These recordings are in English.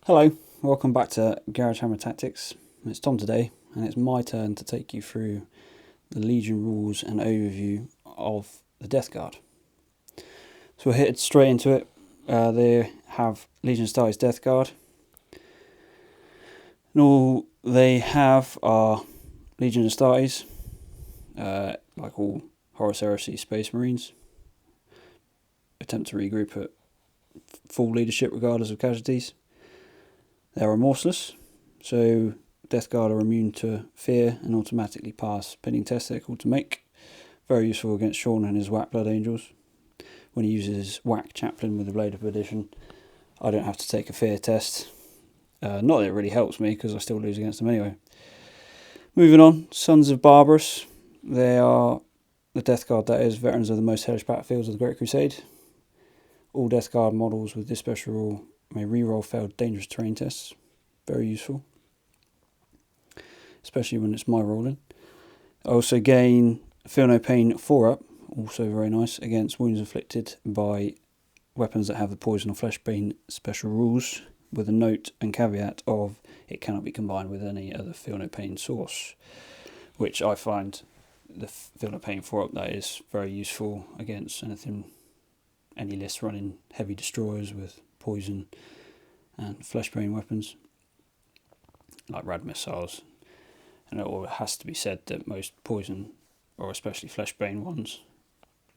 Hello, welcome back to GarageHammerTactics. It's Tom today, and it's my turn to take you through the Legion rules and overview of the Death Guard. So we'll hit straight into it. They have Legion Astartes Death Guard. And all they have are Legion Astartes, like all Horus Heresy Space Marines. Attempt to regroup at full leadership regardless of casualties. They are remorseless, so Death Guard are immune to fear and automatically pass pinning tests they're called to make. Very useful against Sean and his Whack Blood Angels. When he uses Whack Chaplain with the Blade of Perdition, I don't have to take a fear test. Not that it really helps me, because I still lose against them anyway. Moving on, Sons of Barbarous. They are the Death Guard, that is, veterans of the most hellish battlefields of the Great Crusade. All Death Guard models with this special rule may reroll failed dangerous terrain tests. Very useful, especially when it's my rolling. I also gain Feel No Pain 4-up, also very nice, against wounds inflicted by weapons that have the poison or fleshbane special rules, with a note and caveat of it cannot be combined with any other Feel No Pain source, which I find the Feel No Pain 4-up, that is very useful against any list running heavy destroyers with poison and fleshbane weapons like rad missiles. And it has to be said that most poison, or especially fleshbane ones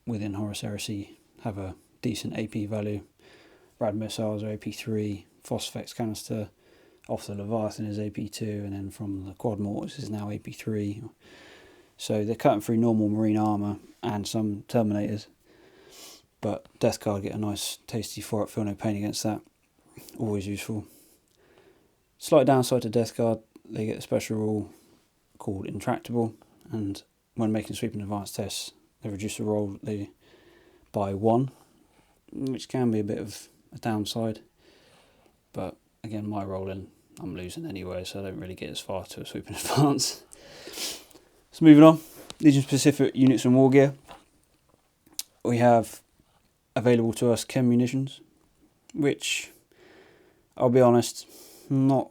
within Horus Heresy, have a decent AP value. Rad missiles are AP3, Phosphex canister off the Leviathan is AP2, and then from the quad mortars is now AP3. So they're cutting through normal marine armour and some terminators, but Death Guard get a nice tasty 4-up Feel No Pain against that. Always useful. Slight downside to Death Guard, they get a special rule called Intractable, and when making sweeping advanced tests, they reduce the roll by 1, which can be a bit of a downside. But again, my rolling, I'm losing anyway, so I don't really get as far to a sweeping advance. So moving on, Legion specific units and war gear. We have available to us chem munitions, which, I'll be honest, not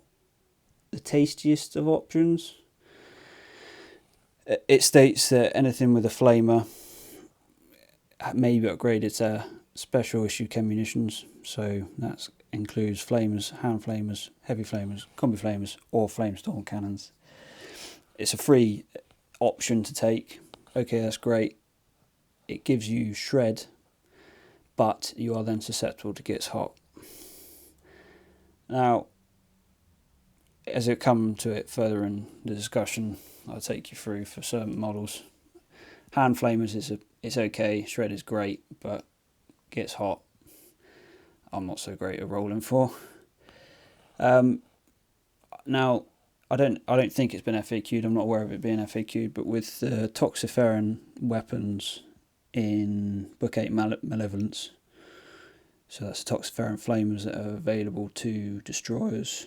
the tastiest of options. It states that anything with a flamer may be upgraded to special issue chem munitions, so that includes flamers, hand flamers, heavy flamers, combi flamers, or flamestorm cannons. It's a free option to take. Okay, that's great. It gives you shred, but you are then susceptible to gets hot. Now, as it comes to it further in the discussion, I'll take you through for certain models. Hand flamers it's okay, shred is great, but gets hot, I'm not so great at rolling for. Now, I don't think it's been FAQ'd. I'm not aware of it being FAQ'd, but with the Toxiferan weapons in Book 8 Malevolence, so that's the Toxiferan flamers that are available to destroyers,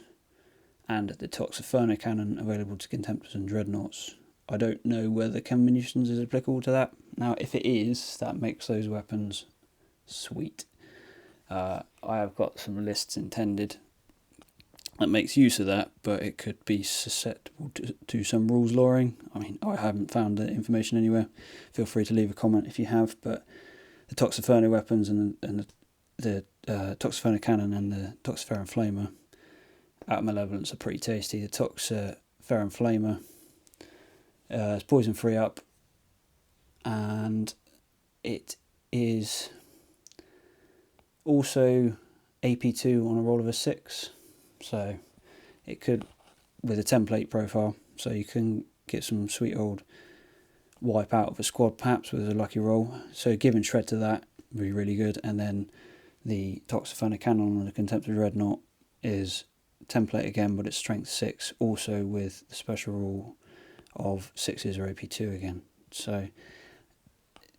and the Toxiferno cannon available to contemptors and dreadnoughts. I don't know whether chem munitions is applicable to that. Now, if it is, that makes those weapons sweet. I have got some lists intended that makes use of that, but it could be susceptible to some rules lowering. I mean, I haven't found the information anywhere. Feel free to leave a comment if you have, but the Toxiferno weapons and the Toxiferno cannon and the Toxiferan flamer out of Malevolence are pretty tasty. The Toxiferan flamer is poison free up, and it is also AP2 on a roll of a 6, so it could, with a template profile, so you can get some sweet old wipe out of a squad perhaps with a lucky roll. So giving shred to that would be really good. And then the Toxiferno cannon on the Contemptor Dreadnought is template again, but it's strength 6, also with the special rule of 6s or AP2 again. So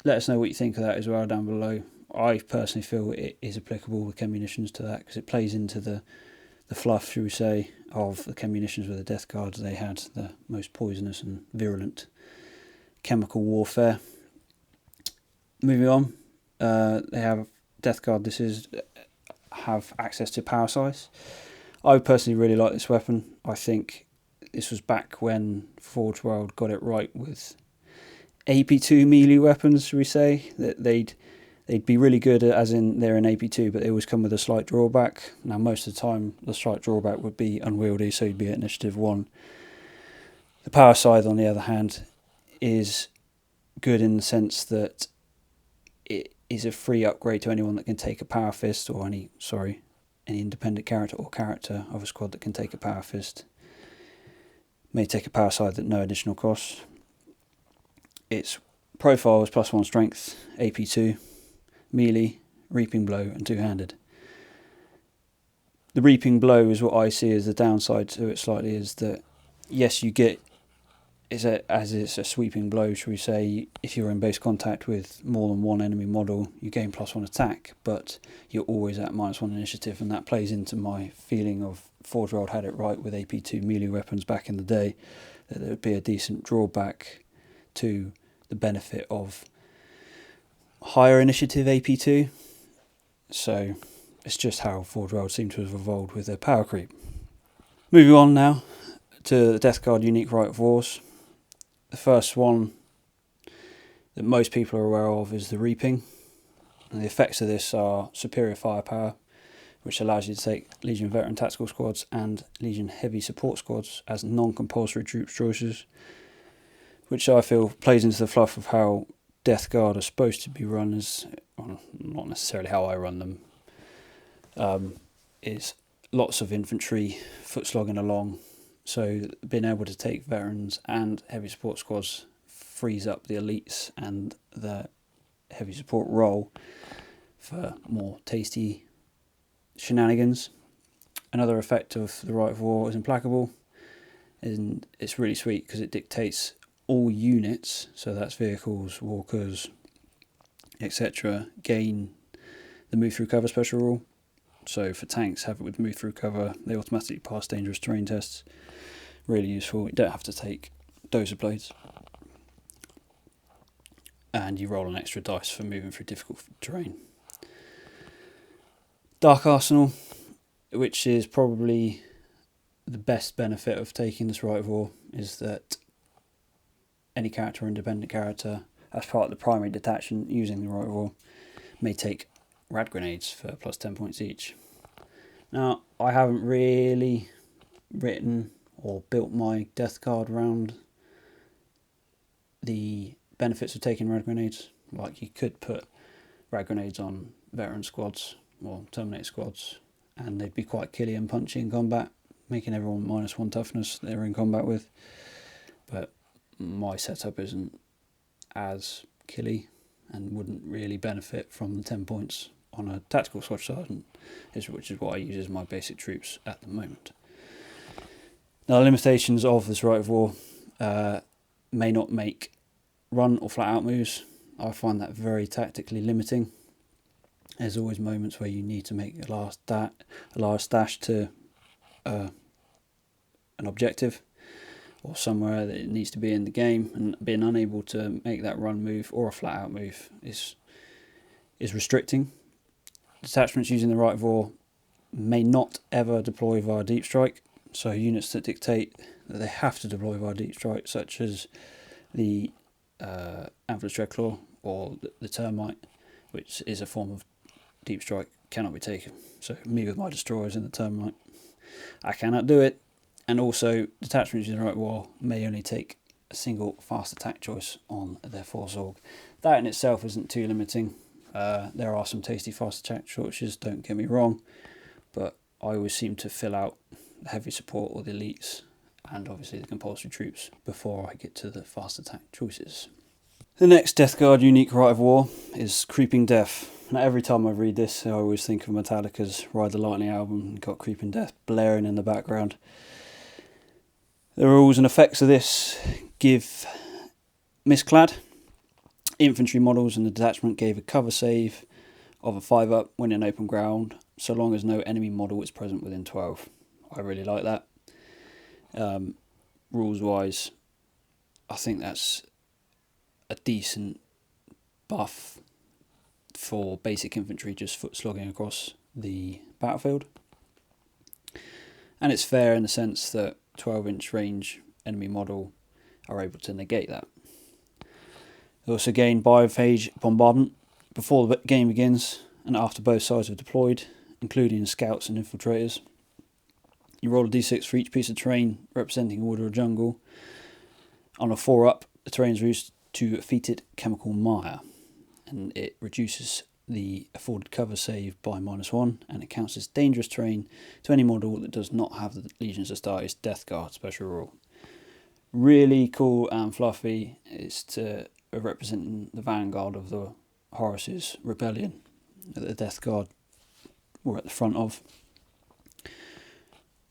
let us know what you think of that as well down below. I personally feel it is applicable with chem munitions to that, because it plays into the fluff, shall we say, of the chem munitions with the Death Guard. They had the most poisonous and virulent chemical warfare. Moving on, they have Death Guard. Have access to power size. I personally really like this weapon. I think this was back when Forge World got it right with AP2 melee weapons, should we say? That they'd be really good, as in they're in AP2, but they always come with a slight drawback. Now, most of the time, the slight drawback would be unwieldy, so you'd be at initiative 1. The power scythe, on the other hand, is good in the sense that it is a free upgrade to anyone that can take a power fist, or any independent character or character of a squad that can take a power fist may take a power scythe at no additional cost. Its profile is +1 strength, AP2, melee, reaping blow, and two-handed. The reaping blow is what I see as the downside to it slightly, is that yes, you get, as it's a sweeping blow, shall we say, if you're in base contact with more than one enemy model, you gain +1 attack, but you're always at -1 initiative, and that plays into my feeling of Forge World had it right with AP2 melee weapons back in the day, that there would be a decent drawback to the benefit of higher initiative AP2. So it's just how Forge World seem to have evolved with their power creep. Moving on now to the Death Guard unique Rite of Wars. The first one that most people are aware of is the Reaping, and the effects of this are superior firepower, which allows you to take Legion Veteran Tactical Squads and Legion Heavy Support Squads as non-compulsory troops choices, which I feel plays into the fluff of how Death Guard are supposed to be run, as well, not necessarily how I run them, is lots of infantry foot slogging along, so being able to take veterans and heavy support squads frees up the elites and the heavy support role for more tasty shenanigans. Another effect of the Rite of War is Implacable, and it's really sweet because it dictates all units, so that's vehicles, walkers, etc., gain the move through cover special rule. So for tanks, have it with move through cover, they automatically pass dangerous terrain tests. Really useful. You don't have to take dozer blades, and you roll an extra dice for moving through difficult terrain. Dark Arsenal, which is probably the best benefit of taking this Rite of War, is that any character or independent character, as part of the primary detachment using the Rite of War, may take rad grenades for +10 points each. Now, I haven't really written or built my Death Guard around the benefits of taking rad grenades. Like, you could put rad grenades on veteran squads or terminator squads, and they'd be quite killy and punchy in combat, making everyone -1 toughness they're in combat with. But my setup isn't as killy and wouldn't really benefit from the 10 points on a tactical squad sergeant, which is what I use as my basic troops at the moment. Now, the limitations of this Rite of War may not make run or flat out moves. I find that very tactically limiting. There's always moments where you need to make a large dash to an objective, or somewhere that it needs to be in the game, and being unable to make that run move or a flat out move is restricting. Detachments using the Rite of War may not ever deploy via deep strike, so units that dictate that they have to deploy via deep strike, such as the Amphibious Dreadclaw or the Termite, which is a form of deep strike, cannot be taken. So me with my destroyers and the Termite, I cannot do it. And also, detachments using the Rite of War may only take a single fast attack choice on their Force Org. That in itself isn't too limiting. There are some tasty fast attack choices, don't get me wrong, but I always seem to fill out the heavy support or the elites, and obviously the compulsory troops, before I get to the fast attack choices. The next Death Guard unique Rite of War is Creeping Death. Now, every time I read this, I always think of Metallica's Ride the Lightning album, and got Creeping Death blaring in the background. The rules and effects of this give Misclad infantry models in the detachment gave a cover save of a 5+ when in open ground, so long as no enemy model is present within 12. I really like that. Rules wise, I think that's a decent buff for basic infantry just foot slogging across the battlefield. And it's fair in the sense that 12-inch range enemy model are able to negate that. They also gain biophage bombardment before the game begins and after both sides are deployed, including scouts and infiltrators. You roll a d6 for each piece of terrain representing a wood or a jungle. On a 4-up, the terrain is reduced to fetid chemical mire, and it reduces the afforded cover save by -1, and it counts as dangerous terrain to any model that does not have the Legions Astartes Death Guard special rule. Really cool and fluffy. It's to representing the vanguard of the Horus's rebellion that the Death Guard were at the front of,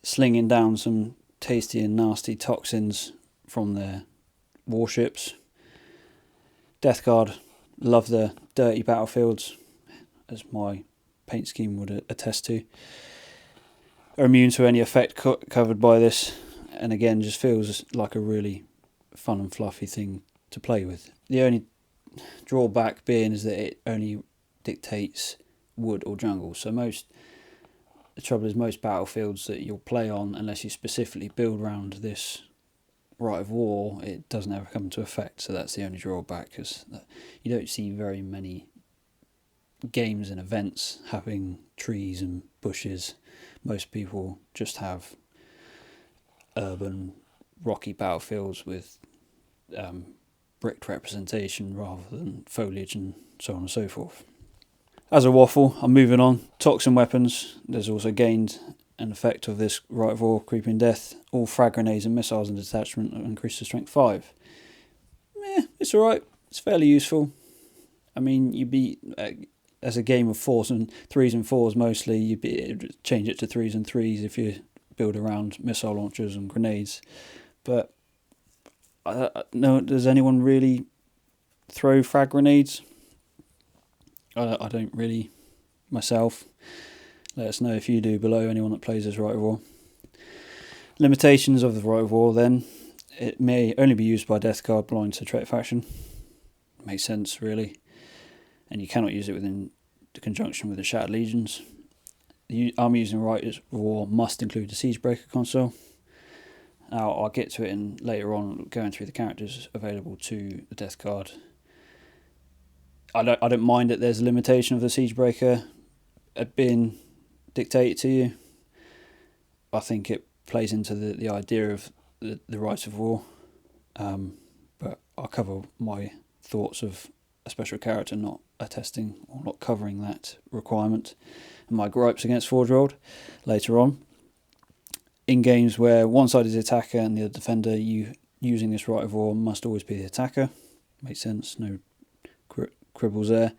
slinging down some tasty and nasty toxins from their warships. Death Guard love the dirty battlefields, as my paint scheme would attest to. Are immune to any effect covered by this, and again just feels like a really fun and fluffy thing to play with. The only drawback being is that it only dictates wood or jungle. So the trouble is most battlefields that you'll play on, unless you specifically build around this Rite of War, it doesn't ever come into effect. So that's the only drawback, because you don't see very many games and events having trees and bushes. Most people just have urban rocky battlefields with bricked representation rather than foliage and so on and so forth. As a waffle, I'm moving on. Toxin weapons. There's also gained an effect of this Rite of War Creeping Death. All frag grenades and missiles in detachment are increased to strength 5. It's alright. It's fairly useful. I mean, you'd be as a game of 4s and 3s and 4s mostly, you'd be able to change it to 3s and 3s if you build around missile launchers and grenades. But no, does anyone really throw frag grenades? I don't really myself. Let us know if you do below, anyone that plays as Rite of War. Limitations of the Rite of War then. It may only be used by Death Guard belonging to Traitor faction. Makes sense, really. And you cannot use it within the conjunction with the Shattered Legions. The army using Rite of War must include the Siegebreaker console. Now, I'll get to it later on, going through the characters available to the Death Guard. I don't mind that there's a limitation of the Siegebreaker being dictated to you. I think it plays into the idea of the Rite of War. But I'll cover my thoughts of a special character not attesting or not covering that requirement, and my gripes against Forge World later on. In games where one side is the attacker and the other defender, you using this Rite of War must always be the attacker. Makes sense, no quibbles there.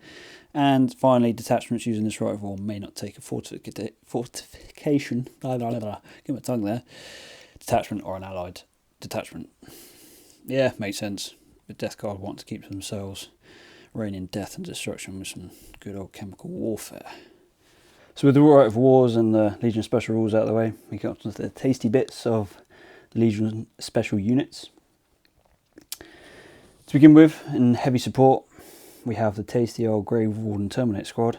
And finally, detachments using this Rite of War may not take a fortification, get my tongue there, detachment or an allied detachment. Yeah, makes sense. The Death Guard want to keep themselves raining death and destruction with some good old chemical warfare. So with the Rite of Wars and the Legion Special rules out of the way, we get up to the tasty bits of the Legion Special units. To begin with, in heavy support, we have the tasty old Grave Warden Terminator Squad.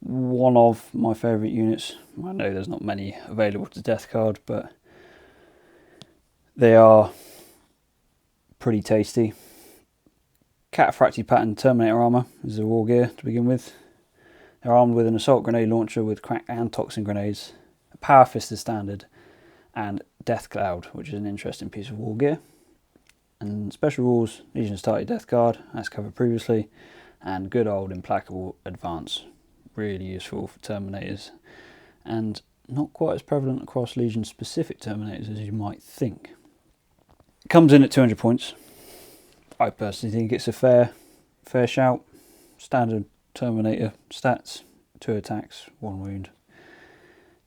One of my favourite units. I know there's not many available to Death Guard, but they are pretty tasty. Cataphracti pattern Terminator armour is the war gear to begin with. They're armed with an assault grenade launcher with crack and toxin grenades, a power fist is standard, and Death Cloud, which is an interesting piece of war gear. And special rules, Legion Astartes Death Guard, as covered previously, and good old Implacable Advance, really useful for Terminators, and not quite as prevalent across Legion specific Terminators as you might think. It comes in at 200 points. I personally think it's a fair shout. Standard Terminator stats: 2 attacks, 1 wound,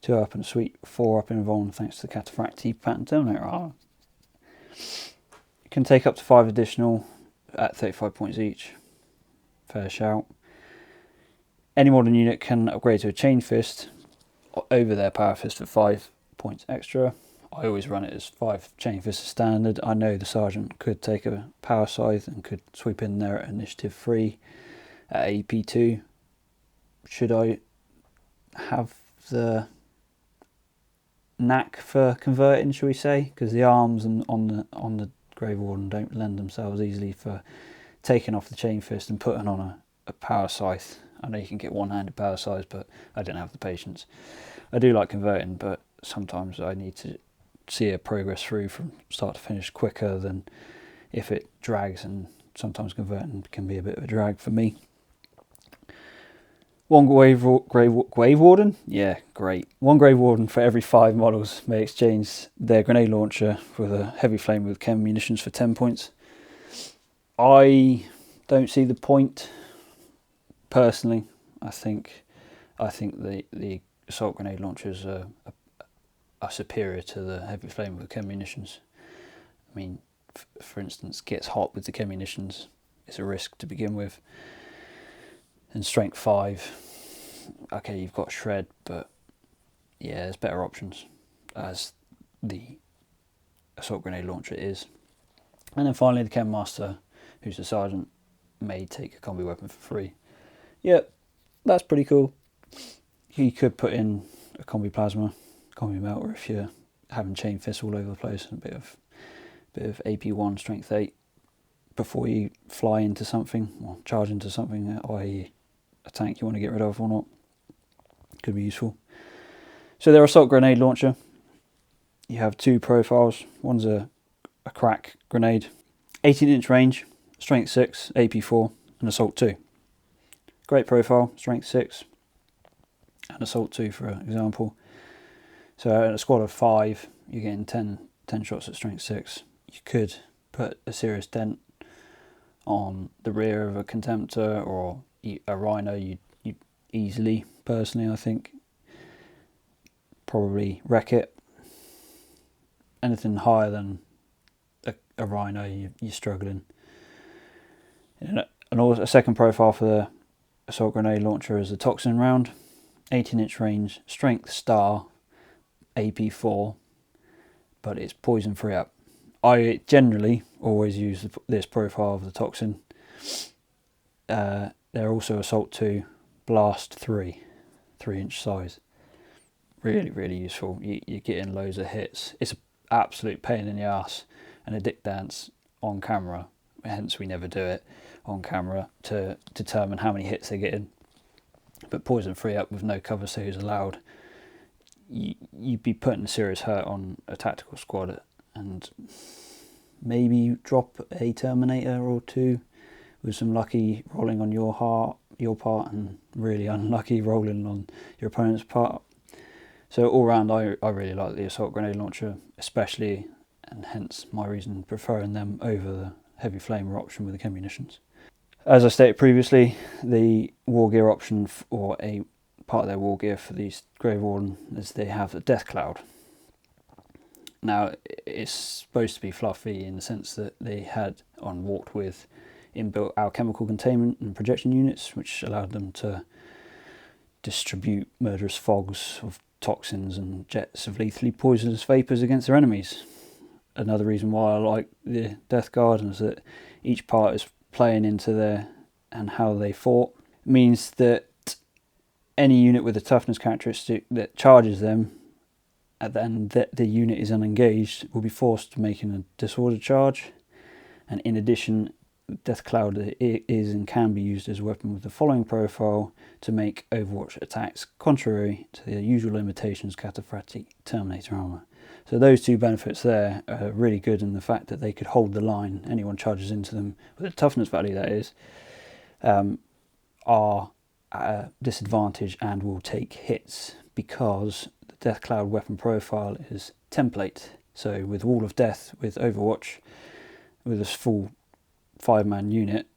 2 up and a sweet, 4 up in Evolve thanks to the Cataphracti pattern Terminator armor. It can take up to 5 additional at 35 points each. Fair shout. Any modern unit can upgrade to a Chain Fist over their Power Fist for 5 points extra. I always run it as 5 Chain Fists as standard. I know the Sergeant could take a Power Scythe and could sweep in there at Initiative 3 at AP 2. Should I have the knack for converting, shall we say, because the arms and on the Grave Warden don't lend themselves easily for taking off the chain fist and putting on a power scythe. I know you can get one-handed power scythes, but I don't have the patience. I do like converting, but sometimes I need to see a progress through from start to finish quicker than if it drags, and sometimes converting can be a bit of a drag for me. One Grave Warden? Yeah, great. One Grave Warden for every 5 models may exchange their grenade launcher with a heavy flame with chem munitions for 10 points. I don't see the point, personally. I think the assault grenade launchers are superior to the heavy flame with chem munitions. I mean, for instance, gets hot with the chem munitions. It's a risk to begin with. And strength 5, okay, you've got shred, but yeah, there's better options as the assault grenade launcher is. And then finally the Chem Master, who's the sergeant, may take a combi weapon for free. Yep, that's pretty cool. You could put in a combi plasma, combi melter if you're having chain fists all over the place, and a bit of AP1 strength 8 before you fly into something or charge into something, i.e. a tank you want to get rid of or not. Could be useful. So their assault grenade launcher, you have 2 profiles. One's a crack grenade, 18-inch range, strength 6, AP4, and assault 2. Great profile, strength 6 and assault 2 for example. So in a squad of 5, you're getting 10 shots at strength 6. You could put a serious dent on the rear of a Contemptor or a Rhino. You easily, personally, I think, probably wreck it. Anything higher than a Rhino, you're struggling. And also a second profile for the assault grenade launcher is a toxin round, 18-inch range, strength star, AP4, but it's poison free up. I generally always use this profile of the toxin. They're also assault 2, blast 3, 3-inch size. Really, really useful. You're getting loads of hits. It's an absolute pain in the ass and a dick dance on camera. Hence we never do it on camera to determine how many hits they're getting. But poison free up with no cover saves allowed, you'd be putting a serious hurt on a tactical squad, and maybe you drop a Terminator or 2 with some lucky rolling on your part and really unlucky rolling on your opponent's part. So all round, I really like the assault grenade launcher, especially, and hence my reason preferring them over the heavy flamer option with the chem munitions. As I stated previously, the war gear option, or a part of their war gear for these Grave Warden, is they have the Death Cloud. Now, it's supposed to be fluffy in the sense that they had on walked with inbuilt alchemical containment and projection units, which allowed them to distribute murderous fogs of toxins and jets of lethally poisonous vapours against their enemies. Another reason why I like the Death Guard is that each part is playing into their and how they fought. It means that any unit with a toughness characteristic that charges them and then the unit is unengaged will be forced to make a disorder charge. And in addition, Death Cloud is and can be used as a weapon with the following profile to make Overwatch attacks contrary to the usual limitations cataphractic Terminator armor. So those 2 benefits there are really good, in the fact that they could hold the line. Anyone charges into them with a toughness value, that is, are at a disadvantage and will take hits, because the Death Cloud weapon profile is template. So with Wall of Death with Overwatch, with a full 5-man unit,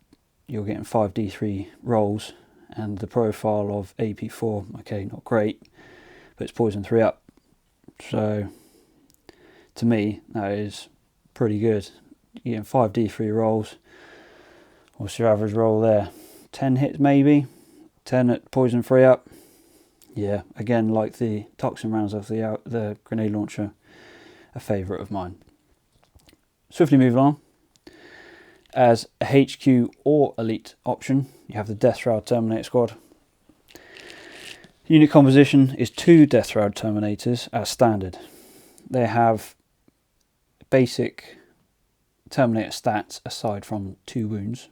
you're getting 5d3 rolls, and the profile of AP4, okay, not great, but it's poison 3 up. So to me, that is pretty good. You're getting 5d3 rolls. What's your average roll there? 10 hits maybe? 10 at poison 3 up. Yeah, again, like the toxin rounds of the grenade launcher, a favourite of mine. Swiftly moving on. As a HQ or elite option, you have the Deathshroud Terminator squad. Unit composition is 2 Deathshroud Terminators as standard. they have basic Terminator stats aside from 2 wounds.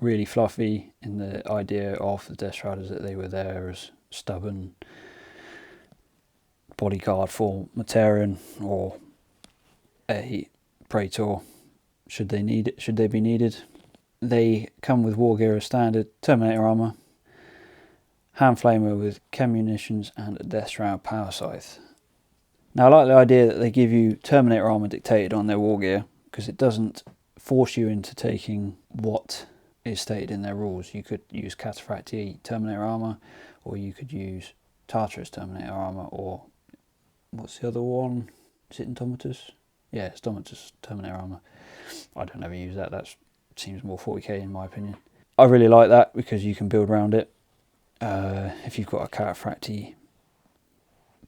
Really fluffy in the idea of the Deathshroud is that they were there as stubborn bodyguard for Mortarion or a Praetor should they be needed. They come with war gear as standard, Terminator armor, hand flamer with chem munitions and a Deathshroud power scythe. Now I like the idea that they give you Terminator armor dictated on their war gear because it doesn't force you into taking what is stated in their rules. You could use Cataphractii Terminator armor, or you could use Tartarus Terminator armor, or what's the other one? Is it Indomitus? Yeah, it's Indomitus Terminator armor. I don't ever use that. That seems more 40k in my opinion. I really like that because you can build around it. If you've got a Cataphractii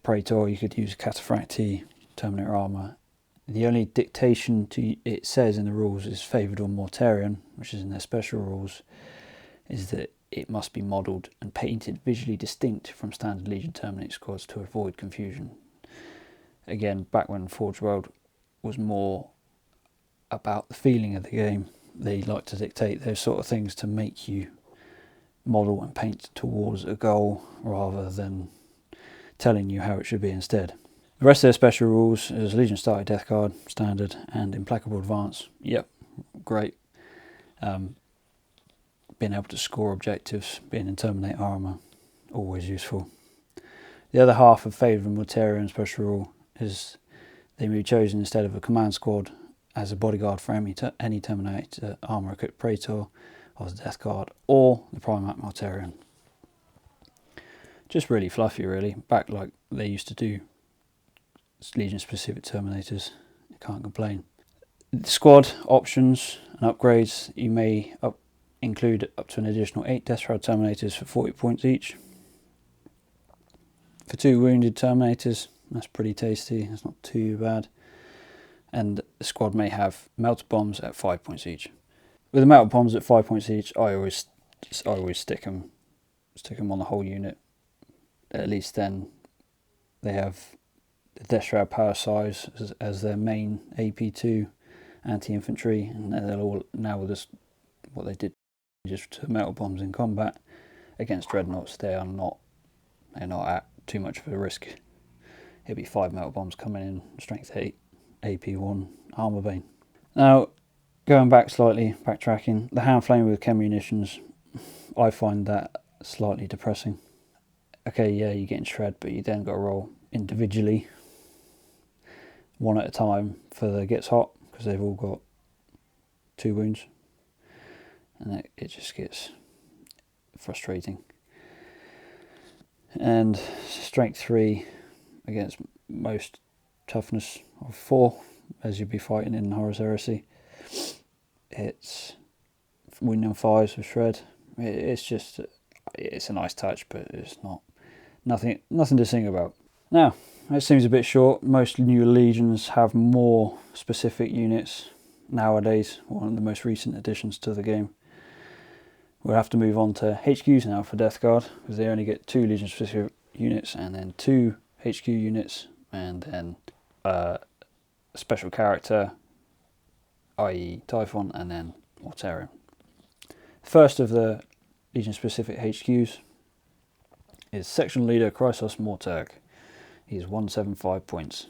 Praetor, you could use Cataphractii Terminator armor. The only dictation to it says in the rules is favoured on Mortarion, which is in their special rules, is that it must be modelled and painted visually distinct from standard Legion Terminator squads to avoid confusion. Again, back when Forge World was more about the feeling of the game, they like to dictate those sort of things to make you model and paint towards a goal rather than telling you how it should be instead. The rest of their special rules is Legion Starter Death Guard, Standard, and Implacable Advance. Yep, great. Being able to score objectives, being in Terminator armour, always useful. The other half of Favoured Mortarion special rule is they may be chosen instead of a command squad as a bodyguard for any Terminator armour equipped Praetor or the Death Guard or the Primarch Mortarion. Just really fluffy really, back like they used to do Legion specific Terminators. You can't complain. The squad options and upgrades, you may include up to an additional 8 Deathshroud Terminators for 40 points each. For 2 wounded Terminators, that's pretty tasty, that's not too bad. And the squad may have melter bombs at 5 points each. With the melter bombs at 5 points each, I always stick them on the whole unit. At least then they have the Deathshroud power size as their main AP2 anti-infantry, and they'll all now with this what they did just to melter bombs in combat against dreadnoughts. They're not at too much of a risk. It'll be 5 melter bombs coming in, strength 8, AP1 armor bane. Now going back slightly, backtracking, the hand flame with chem munitions, I find that slightly depressing. Okay, yeah, you're getting shred, but you then got to roll individually, one at a time for the gets hot, because they've all got 2 wounds, and it just gets frustrating. And strength 3 against most toughness of 4, as you'd be fighting in Horus Heresy. It's wounding on 5s with shred. It's a nice touch, but it's nothing to sing about. Now, that seems a bit short. Most new legions have more specific units nowadays, one of the most recent additions to the game. We'll have to move on to HQs now for Death Guard, because they only get 2 legion specific units and then 2 HQ units, and then a special character, i.e. Typhon, and then Mortarion. First of the legion specific HQs is Section Leader Chrysos Mortag. He's 175 points.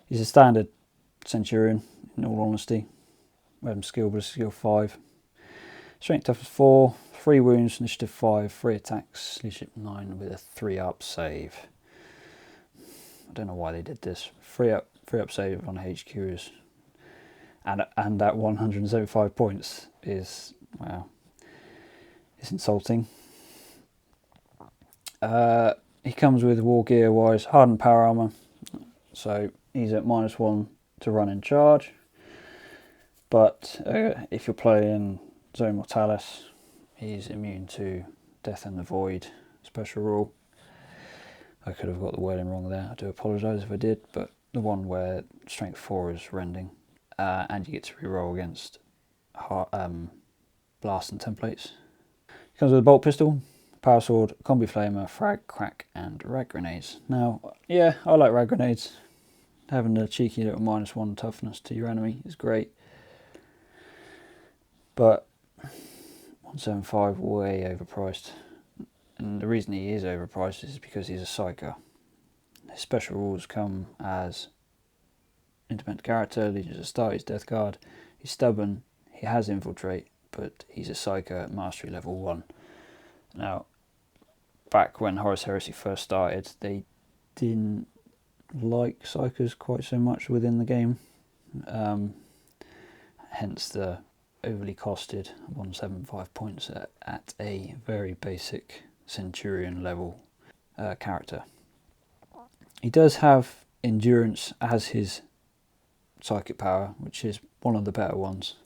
He's a standard Centurion, in all honesty. Weapon skill, but skill 5. Strength toughness 4, 3 wounds, initiative 5, 3 attacks, leadership 9 with a 3-up save. I don't know why they did this. 3-up save on HQs. And at 175 points is, wow, it's insulting. He comes with war gear wise, hardened power armor, so he's at -1 to run in charge. But if you're playing Zone Mortalis, he's immune to Death in the Void special rule. I could have got the wording wrong there, I do apologise if I did, but the one where strength 4 is rending, and you get to reroll against blast and templates. He comes with a bolt pistol, Power Sword, Combi Flamer, Frag, Crack, and Rag Grenades. Now, yeah, I like Rag Grenades. Having a cheeky little -1 toughness to your enemy is great. But 175, way overpriced. And the reason he is overpriced is because he's a Psyker. His special rules come as independent character, Legions of Start, he's Death Guard, he's stubborn, he has Infiltrate, but he's a Psyker Mastery level 1. Now, back when Horus Heresy first started, they didn't like Psykers quite so much within the game. Hence the overly costed 175 points at a very basic Centurion level character. He does have Endurance as his psychic power, which is one of the better ones,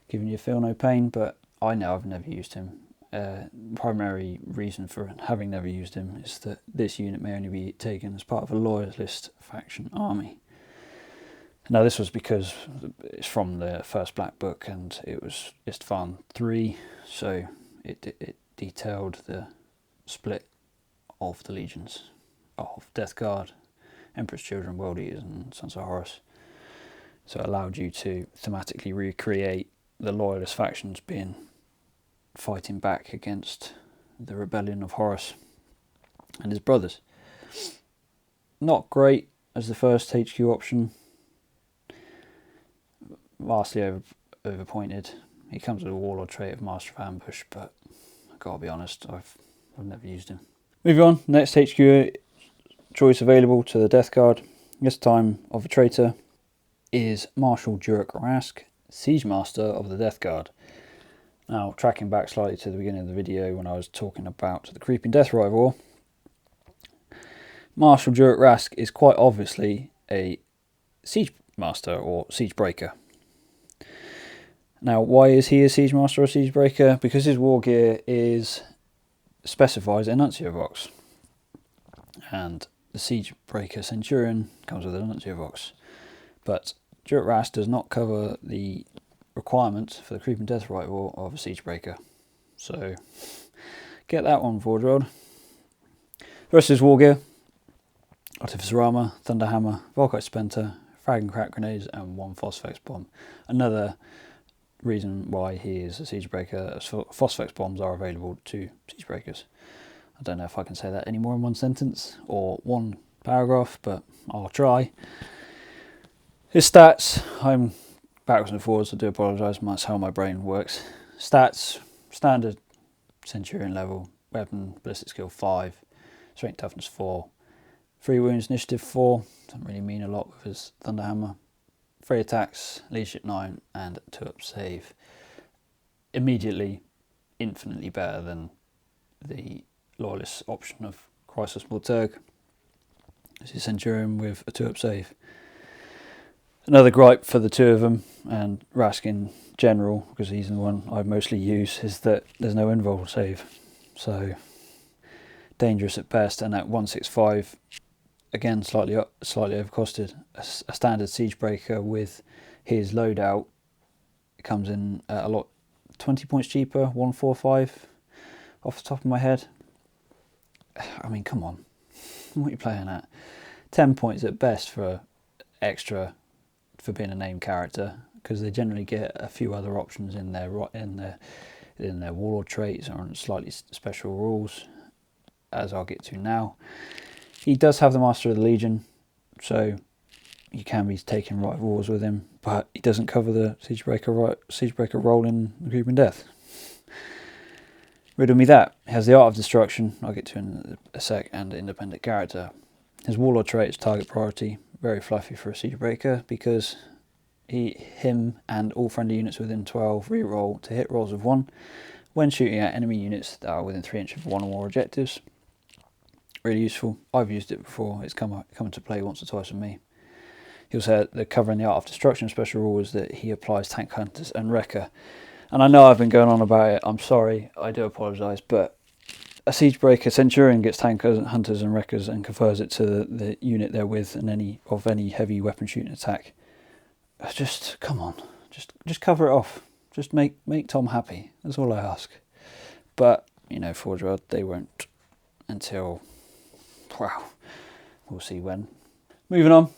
giving you feel no pain, but I've never used him. Primary reason for having never used him is that this unit may only be taken as part of a loyalist faction army. Now this was because it's from the first Black Book and it was Istvan 3, so it detailed the split of the legions of Death Guard, Emperor's Children, World Eaters and Sons of Horus. So it allowed you to thematically recreate the loyalist factions being fighting back against the rebellion of Horus and his brothers. Not great as the first HQ option. Vastly overpointed. He comes with a Warlord trait of Master of Ambush, but I've got to be honest, I've never used him. Moving on, next HQ choice available to the Death Guard, this time of a traitor, is Marshal Durak Rask, Siege Master of the Death Guard. Now, tracking back slightly to the beginning of the video when I was talking about the Creeping Death Rite War, Marshal Durak Rask is quite obviously a Siege Master or Siege Breaker. Now, why is he a Siege Master or Siege Breaker? Because his war gear specifies a Nuncio box. And the Siege Breaker Centurion comes with a Nuncio box. But Durak Rask does not cover the requirement for the Creeping Death Rite War of a Siege Breaker. So, get that one, Forge World. The rest of his war gear: Artificer Armour, Thunder Hammer, Volkite Splinter, Frag and Crack Grenades, and 1 Phosphex Bomb. Another reason why he is a Siege Breaker, as Phosphex Bombs are available to Siege Breakers. I don't know if I can say that anymore in one sentence or one paragraph, but I'll try. His stats, I'm backwards and forwards, I do apologise, that's how my brain works. Stats, standard Centurion level, weapon, ballistic skill 5, strength toughness 4, 3 wounds, initiative 4, doesn't really mean a lot with his Thunder Hammer, 3 attacks, leadership 9, and 2-up save. Immediately, infinitely better than the loyalist option of Crisis Mortarion. This is Centurion with a 2-up save. Another gripe for the two of them, and Rask in general, because he's the one I mostly use, is that there's no invul save. So, dangerous at best, and at 165, again slightly overcosted. A standard Siege Breaker with his loadout comes in a lot, 20 points cheaper, 145 off the top of my head. I mean, come on, what are you playing at? 10 points at best for extra for being a named character, because they generally get a few other options in their warlord traits or slightly special rules, as I'll get to now. He does have the Master of the Legion, so you can be taking Rite of Wars with him, but he doesn't cover the Siege Breaker role in the Creeping Death. Riddle me that. He has the Art of Destruction, I'll get to in a sec, and independent character. His Warlord trait is target priority, very fluffy for a Siege Breaker, because him and all friendly units within 12 reroll to hit rolls of 1 when shooting at enemy units that are within 3 inches of 1 or more objectives. Really useful. I've used it before. It's come into play once or twice with me. He also had the covering the Art of Destruction special rule is that he applies Tank Hunters and Wrecker. And I know I've been going on about it. I'm sorry. I do apologise, but a Siege Breaker Centurion gets Tank Hunters and Wreckers and confers it to the unit they're with and any heavy weapon shooting attack. Just come on, just cover it off. Just make Tom happy. That's all I ask. But you know, Forge World, they won't until, wow, we'll see when. Moving on,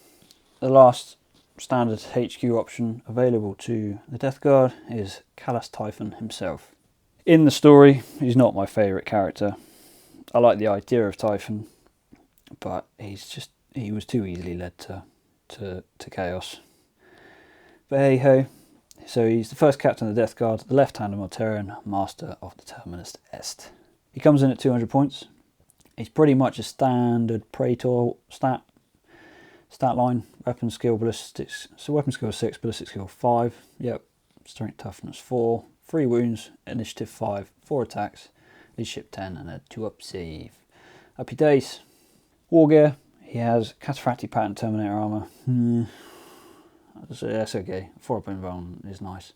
the last standard HQ option available to the Death Guard is Calas Typhon himself. In the story, he's not my favourite character. I like the idea of Typhon, but he was too easily led to chaos. But hey ho, so he's the first captain of the Death Guard, the left hand of Mortarion, master of the Terminus Est. He comes in at 200 points. He's pretty much a standard Praetor stat line. Weapon skill, ballistics. So weapon skill 6, ballistic skill 5. Yep. Strength toughness 4. 3 wounds, initiative 5, 4 attacks, leadership 10, and a 2-up save. Happy days. War gear. He has Cataphractic pattern Terminator armor. So that's okay. 4-up environment is nice,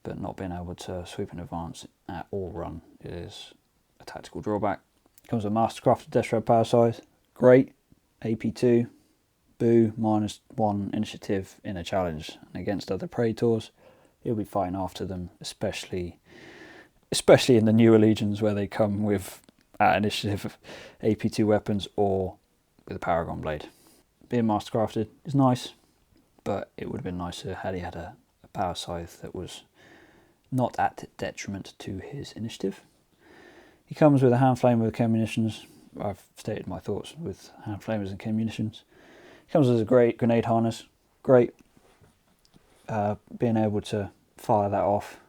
but not being able to sweep in advance or run is a tactical drawback. Comes with Mastercrafted Deathshroud power size. Great. AP2. Boo. -1 initiative in a challenge and against other Praetors. He'll be fighting after them, especially in the newer legions where they come with at initiative AP2 weapons or with a Paragon blade. Being Mastercrafted is nice, but it would have been nicer had he had a power scythe that was not at detriment to his initiative. He comes with a hand flamer with chem munitions. I've stated my thoughts with hand flamers and chem munitions. He comes with a great grenade harness. Great. Being able to fire that off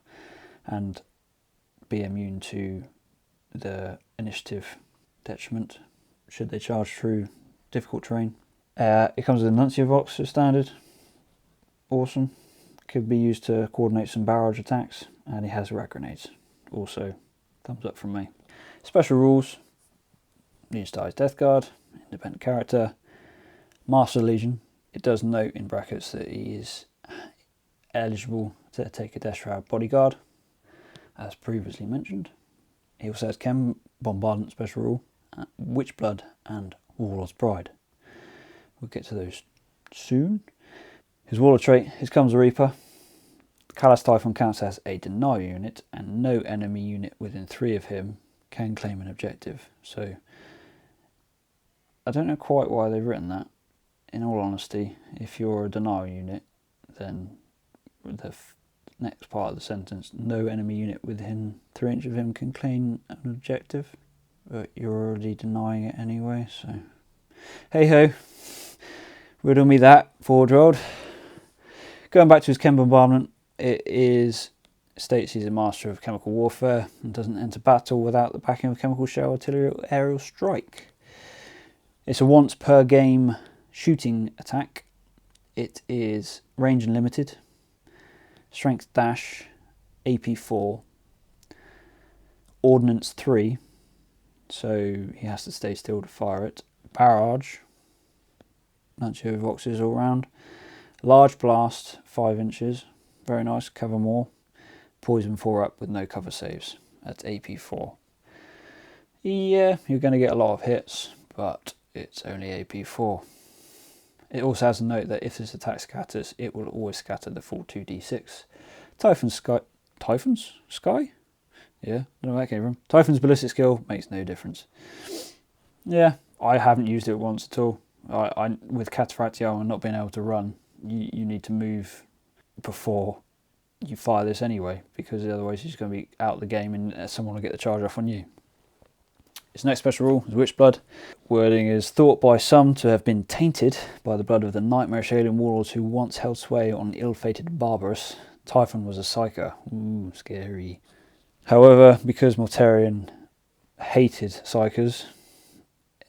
and be immune to the initiative detriment should they charge through difficult terrain. It comes with a Nuncio Vox as standard. Awesome. Could be used to coordinate some barrage attacks, and he has rat grenades. Also, thumbs up from me. Special rules. Unitized Death Guard, independent character, Master Legion. It does note in brackets that he is eligible to take a Deathshroud bodyguard, as previously mentioned. He also has Chem Bombardment special rule, Witchblood, and Warlord's Pride. We'll get to those soon. His Warlord trait, his comes a Reaper. Calas Typhon counts as a denial unit, and no enemy unit within 3 of him can claim an objective. So I don't know quite why they've written that. In all honesty, if you're a denial unit, then the next part of the sentence, no enemy unit within 3 inches of him can claim an objective, but you're already denying it anyway, so hey ho, riddle me that, Forge World. Going back to his Chem Bombardment, states he's a master of chemical warfare and doesn't enter battle without the backing of chemical shell, artillery, or aerial strike. It's a once per game shooting attack. It is range and limited. Strength dash, AP 4, Ordnance 3, so he has to stay still to fire it. Barrage, Nuncio Voxes all round. Large blast, 5 inches, very nice, cover more. Poison 4 up with no cover saves, that's AP 4. Yeah, you're going to get a lot of hits, but it's only AP 4. It also has a note that if this attack scatters, it will always scatter the full 2d6. Typhon's Sky? Yeah, I don't know where that came from. Typhon's ballistic skill makes no difference. Yeah, I haven't used it once at all. With Cataphractic armor not being able to run, you need to move before you fire this anyway, because otherwise you're just going to be out of the game and someone will get the charge off on you. Its next special rule is Witchblood. Wording is thought by some to have been tainted by the blood of the nightmarish alien warlords who once held sway on ill-fated Barbarous. Typhon was a psyker. Ooh, scary. However, because Mortarion hated psykers,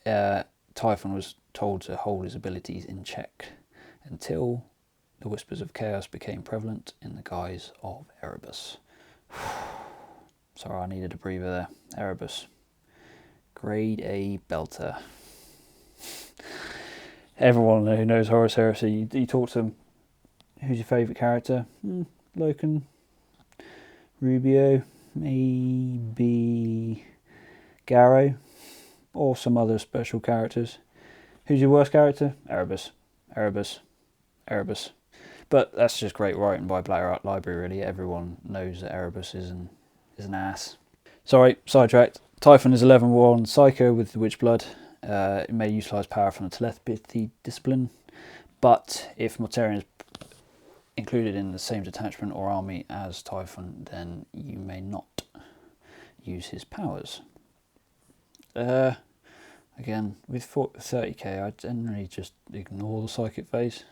Typhon was told to hold his abilities in check until the whispers of chaos became prevalent in the guise of Erebus. Sorry, I needed a breather there. Erebus. Grade A belter. Everyone who knows Horus Heresy, you talk to them, who's your favourite character? Loken, Rubio, maybe Garrow, or some other special characters. Who's your worst character? Erebus. Erebus. Erebus. But that's just great writing by Black Art Library, really. Everyone knows that Erebus is an ass. Sorry, sidetracked. Typhon is a level 1 Psycho with the Witchblood. It may utilise power from the telepathy discipline, but if Mortarion is included in the same detachment or army as Typhon, then you may not use his powers. Again, with 30k, I generally just ignore the psychic phase.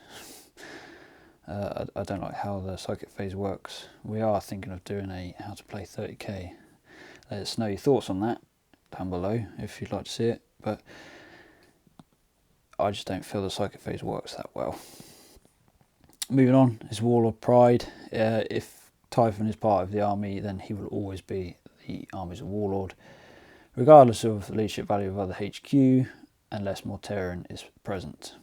I don't like how the psychic phase works. We are thinking of doing a how to play 30k. Let us know your thoughts on that down below if you'd like to see it, but I just don't feel the psychic phase works that well. Moving on is Warlord Pride. If Typhon is part of the army, then he will always be the army's Warlord, regardless of the leadership value of other HQ, unless Mortarion is present.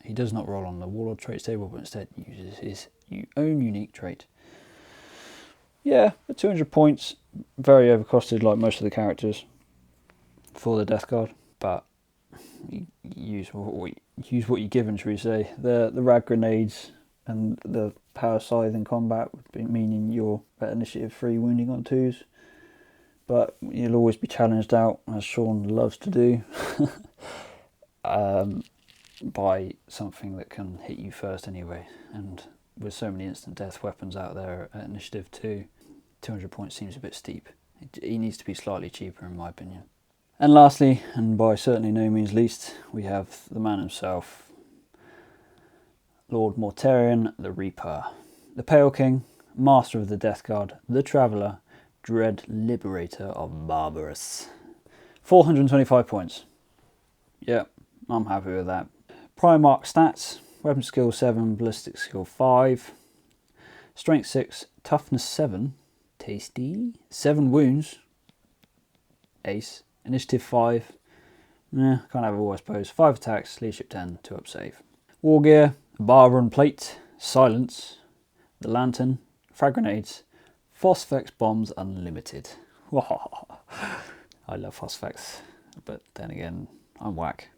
He does not roll on the Warlord traits table, but instead uses his own unique trait. Yeah, at 200 points, very overcosted like most of the characters for the Death Guard, but you use what you're given, shall we say. The rag grenades and the power scythe in combat would be meaning you're at initiative 3 wounding on 2s, but you'll always be challenged out, as Sean loves to do, by something that can hit you first anyway. And with so many instant death weapons out there at initiative 2, 200 points seems a bit steep. He needs to be slightly cheaper in my opinion. And lastly, and by certainly no means least, we have the man himself, Lord Mortarion the Reaper, the Pale King, Master of the Death Guard, the Traveller, Dread Liberator of Barbarous. 425 points. Yep, I'm happy with that. Primarch stats: weapon skill 7, ballistic skill 5, strength 6, toughness 7, tasty, 7 wounds, ace, initiative 5, can't have it all I suppose, 5 attacks, leadership 10, 2 up save. War gear: bar and plate, silence, the lantern, frag grenades, phosphex bombs unlimited. I love phosphex, but then again, I'm whack.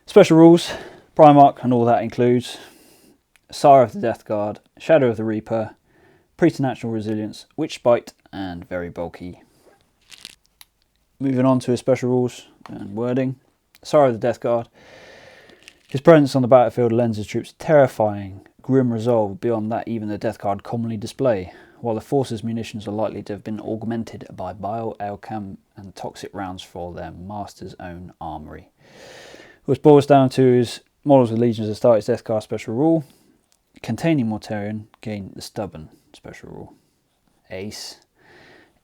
Special rules: Primarch and all that includes Sire of the Death Guard, Shadow of the Reaper, Preternatural Resilience, Witch Bite, and very bulky. Moving on to his special rules and wording. Sire of the Death Guard. His presence on the battlefield lends his troops terrifying, grim resolve beyond that even the Death Guard commonly display, while the force's munitions are likely to have been augmented by bile, alchem, and toxic rounds for their master's own armoury. Which boils down to his models with legions that start his Death Guard special rule. Containing Mortarion gain the Stubborn special rule. Ace,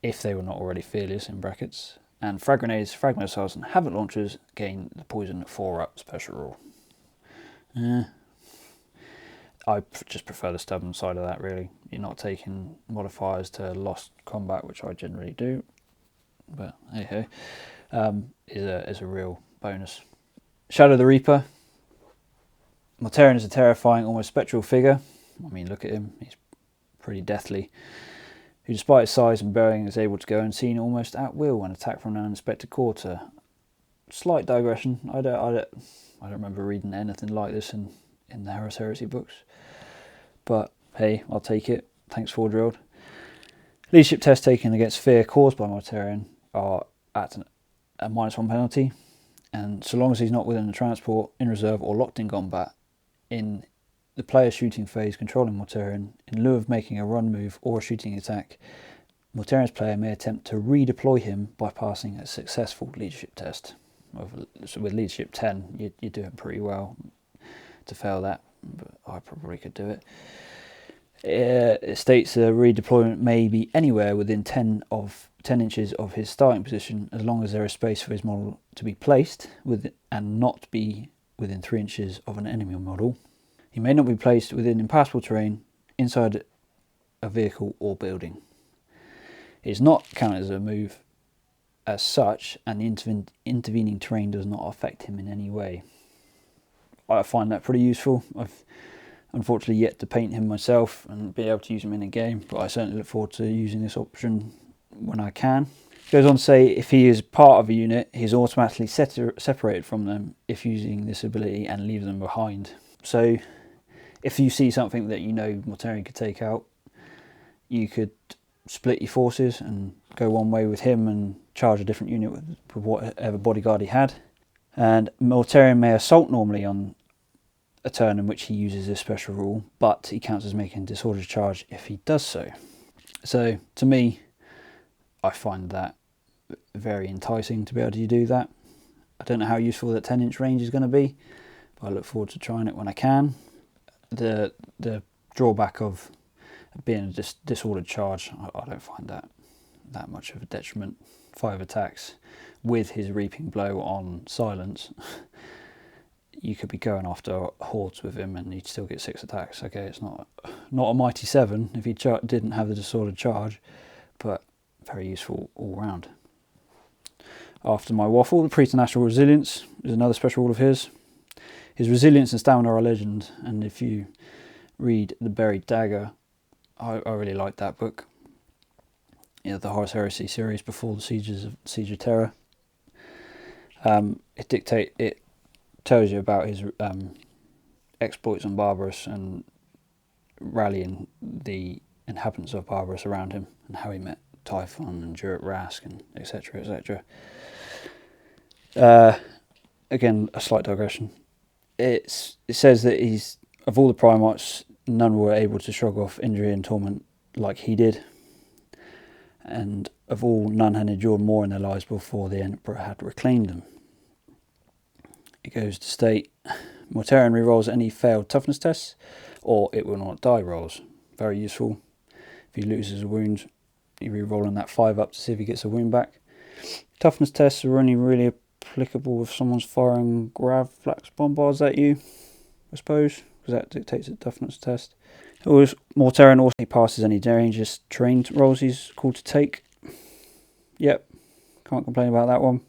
if they were not already fearless in brackets. And frag grenades, frag missiles, and havoc launchers gain the poison 4-up special rule. I just prefer the Stubborn side of that, really. You're not taking modifiers to lost combat, which I generally do, but hey ho, is a real bonus. Shadow the Reaper. Mortarion is a terrifying, almost spectral figure. I mean, look at him, he's pretty deathly. Who, despite his size and bearing, is able to go unseen almost at will and attack from an unexpected quarter. Slight digression. I don't remember reading anything like this in the Horus Heresy books, but hey, I'll take it. Thanks, Fordrilled. Leadership tests taken against fear caused by Mortarion are at a -1 penalty, and so long as he's not within the transport, in reserve, or locked in combat, in the player's shooting phase controlling Mortarion, in lieu of making a run move or a shooting attack, Mortarion's player may attempt to redeploy him by passing a successful leadership test. So with leadership 10, you're doing pretty well to fail that, but I probably could do it. It states a redeployment may be anywhere within 10 inches of his starting position, as long as there is space for his model to be placed and not be within 3 inches of an enemy model. He may not be placed within impassable terrain, inside a vehicle or building. It is not counted as a move as such, and the intervening terrain does not affect him in any way. I find that pretty useful. I've unfortunately yet to paint him myself and be able to use him in a game, but I certainly look forward to using this option when I can. It goes on to say, if he is part of a unit, he is automatically separated from them if using this ability and leave them behind. So if you see something that you know Mortarion could take out, you could split your forces and go one way with him and charge a different unit with whatever bodyguard he had. And Mortarion may assault normally on a turn in which he uses this special rule, but he counts as making a disordered charge if he does so. So to me, I find that very enticing to be able to do that. I don't know how useful that 10-inch range is going to be, but I look forward to trying it when I can. The drawback of being a disordered charge, I don't find that much of a detriment. 5 attacks with his reaping blow on silence. You could be going after hordes with him and he'd still get 6 attacks. Okay, it's not a mighty 7 if he didn't have the disordered charge, but very useful all round. After my waffle, the Preternatural Resilience is another special rule of his. His resilience and stamina are a legend, and if you read The Buried Dagger, I really like that book. You know, the Horus Heresy series before the Siege of Terror. It tells you about his exploits on Barbarous and rallying the inhabitants of Barbarous around him, and how he met Typhon and Durak, Rask, and etc. etc. Again, a slight digression. It says that he's, of all the Primarchs, none were able to shrug off injury and torment like he did, and of all, none had endured more in their lives before the Emperor had reclaimed them. It goes to state, Mortarion rerolls any failed toughness tests, or it will not die rolls. Very useful. If he loses a wound, you re-rolling that 5 up to see if he gets a wound back. Toughness tests are only really applicable if someone's firing grav flax bombards at you, I suppose, because that dictates a toughness test. Mortarion also passes any dangerous terrain rolls he's called to take. Yep, can't complain about that one.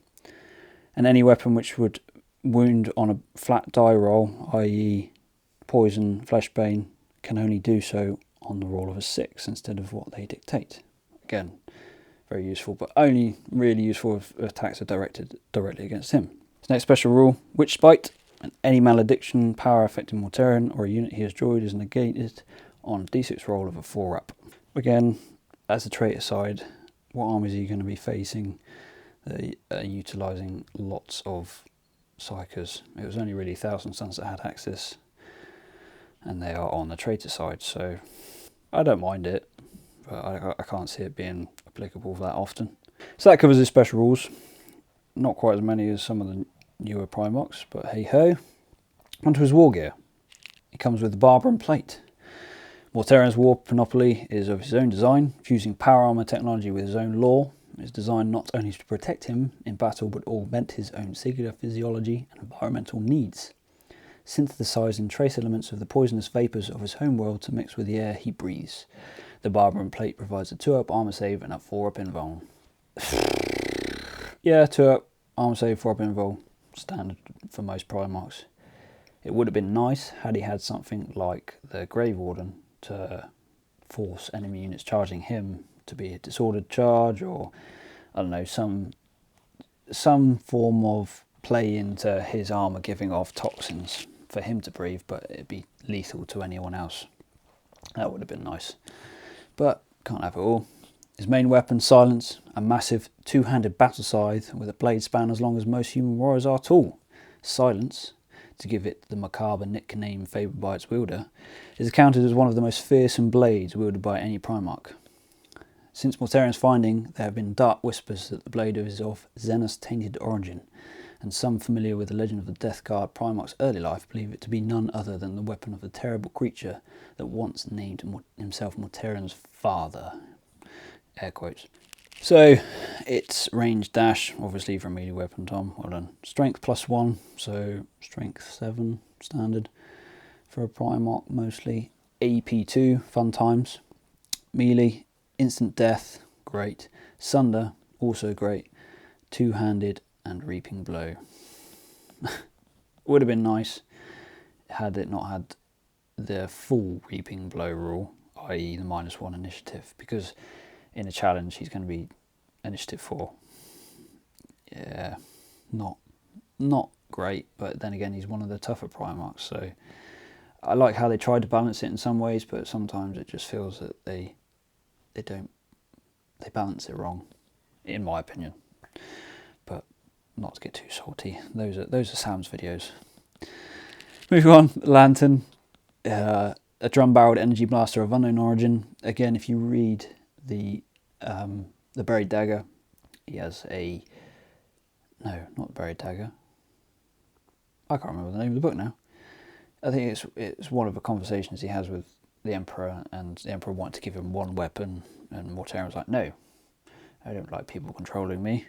And any weapon which would wound on a flat die roll, i.e. poison, fleshbane, can only do so on the roll of a 6 instead of what they dictate. Again, very useful, but only really useful if attacks are directed directly against him. His next special rule, Witch Spite, and any malediction power affecting Mortarion or a unit he has destroyed is negated on a d6 roll of a 4 up. Again, as a traitor side, what armies are you going to be facing that are utilising lots of Psychers? It was only really Thousand Suns that had access, and they are on the traitor side, so I don't mind it, but I can't see it being applicable that often. So that covers his special rules. Not quite as many as some of the newer Primarchs, but hey ho. Onto his war gear. He comes with the Barber and Plate. Mortarion's war panoply is of his own design, fusing power armor technology with his own lore. It is designed not only to protect him in battle, but augment his own singular physiology and environmental needs, synthesizing trace elements of the poisonous vapours of his homeworld to mix with the air he breathes. The Barber and Plate provides a 2-up armor save and a 4-up invuln. Yeah, 2-up armor save, 4-up invuln, standard for most Primarchs. It would have been nice had he had something like the Grave Warden to force enemy units charging him to be a disordered charge, or I don't know, some form of play into his armor giving off toxins for him to breathe, but it'd be lethal to anyone else. That would have been nice, but can't have it all. His main weapon, Silence, a massive 2-handed battle scythe with a blade span as long as most human warriors are tall. Silence, to give it the macabre nickname favoured by its wielder, is accounted as one of the most fearsome blades wielded by any Primarch. Since Mortarion's finding, there have been dark whispers that the blade is of Xenos-tainted origin, and some familiar with the legend of the Death Guard Primarch's early life believe it to be none other than the weapon of the terrible creature that once named himself Mortarion's father. Air quotes. So, it's range dash, obviously for a melee weapon, Tom, well done. Strength +1, so strength 7, standard for a Primarch mostly. AP2, fun times. Melee, instant death, great. Sunder, also great. 2-handed and reaping blow. Would have been nice had it not had the full reaping blow rule, i.e. the -1 initiative, because in a challenge he's going to be initiative 4. Yeah, not great, but then again he's one of the tougher Primarchs, so I like how they tried to balance it in some ways, but sometimes it just feels that they don't they balance it wrong, in my opinion. But not to get too salty, those are Sam's videos. Moving on, Lantern, a drum-barreled energy blaster of unknown origin. Again, if you read the Buried Dagger, he has a... No, not the Buried Dagger. I can't remember the name of the book now. I think it's one of the conversations he has with the Emperor, and the Emperor wanted to give him one weapon, and Mortarion's like, no, I don't like people controlling me.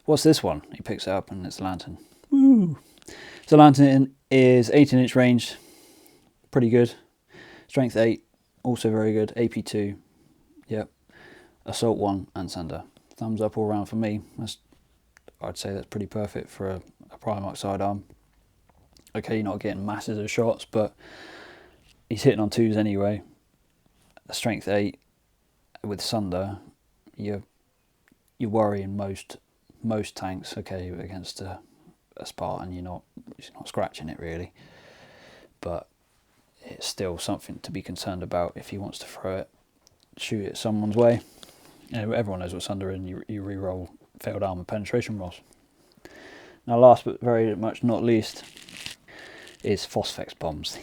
What's this one? He picks it up, and it's Lantern. Woo! So Lantern is 18-inch range, pretty good. Strength 8, also very good. AP 2, yep. Assault 1, and Sunder. Thumbs up all round for me. I'd say that's pretty perfect for a Primarch sidearm. Okay, you're not getting masses of shots, but he's hitting on 2s anyway. A strength 8 with Sunder, you're worrying most tanks. Okay, against a Spartan, you're not scratching it really, but it's still something to be concerned about if he wants to throw it, shoot it someone's way. You know, everyone knows what Sunder is, and you re-roll failed armor penetration rolls. Now, last but very much not least, is Phosphex bombs.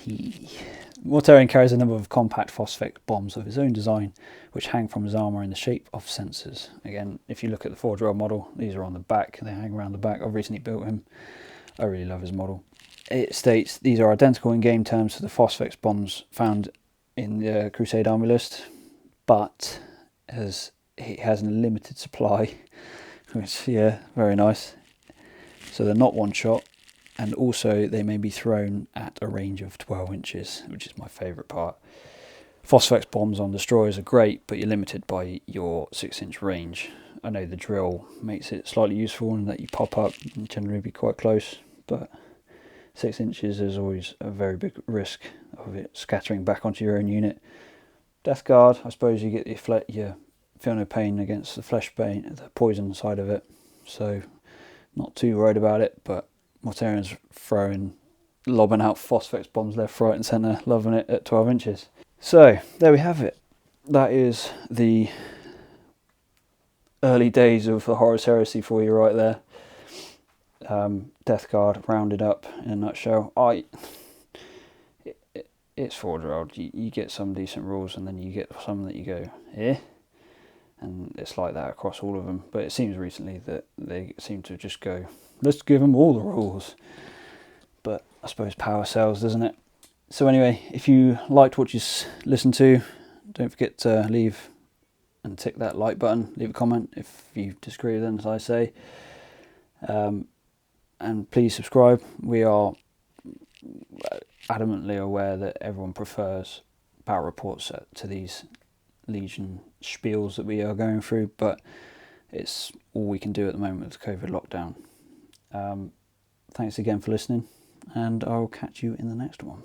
Mortarion carries a number of compact Phosphex bombs of his own design, which hang from his armour in the shape of sensors. Again, if you look at the Forge World model, these are on the back, they hang around the back. I've recently built him. I really love his model. It states these are identical in game terms to the Phosphex bombs found in the Crusade army list, but it has a limited supply, which, yeah, very nice. So they're not one shot. And also they may be thrown at a range of 12 inches, which is my favourite part. Phosphex bombs on destroyers are great, but you're limited by your 6-inch range. I know the drill makes it slightly useful in that you pop up and generally be quite close, but 6 inches is always a very big risk of it scattering back onto your own unit. Death Guard, I suppose you get your feel no pain against the flesh bane, the poison side of it, so not too worried about it, but Mortarion's lobbing out Phosphex bombs left, right and centre, loving it at 12 inches. So, there we have it. That is the early days of the Horus Heresy for you right there. Death Guard rounded up in a nutshell. It's Forge World. You get some decent rules, and then you get some that you go, eh? And it's like that across all of them. But it seems recently that they seem to just go, let's give them all the rules. But I suppose power sells, doesn't it? So anyway, if you liked what you listened to, don't forget to leave and tick that like button. Leave a comment if you disagree with them, as I say. And please subscribe. We are adamantly aware that everyone prefers battle reports to these Legion spiels that we are going through, but it's all we can do at the moment with the COVID lockdown. Thanks again for listening, and I'll catch you in the next one.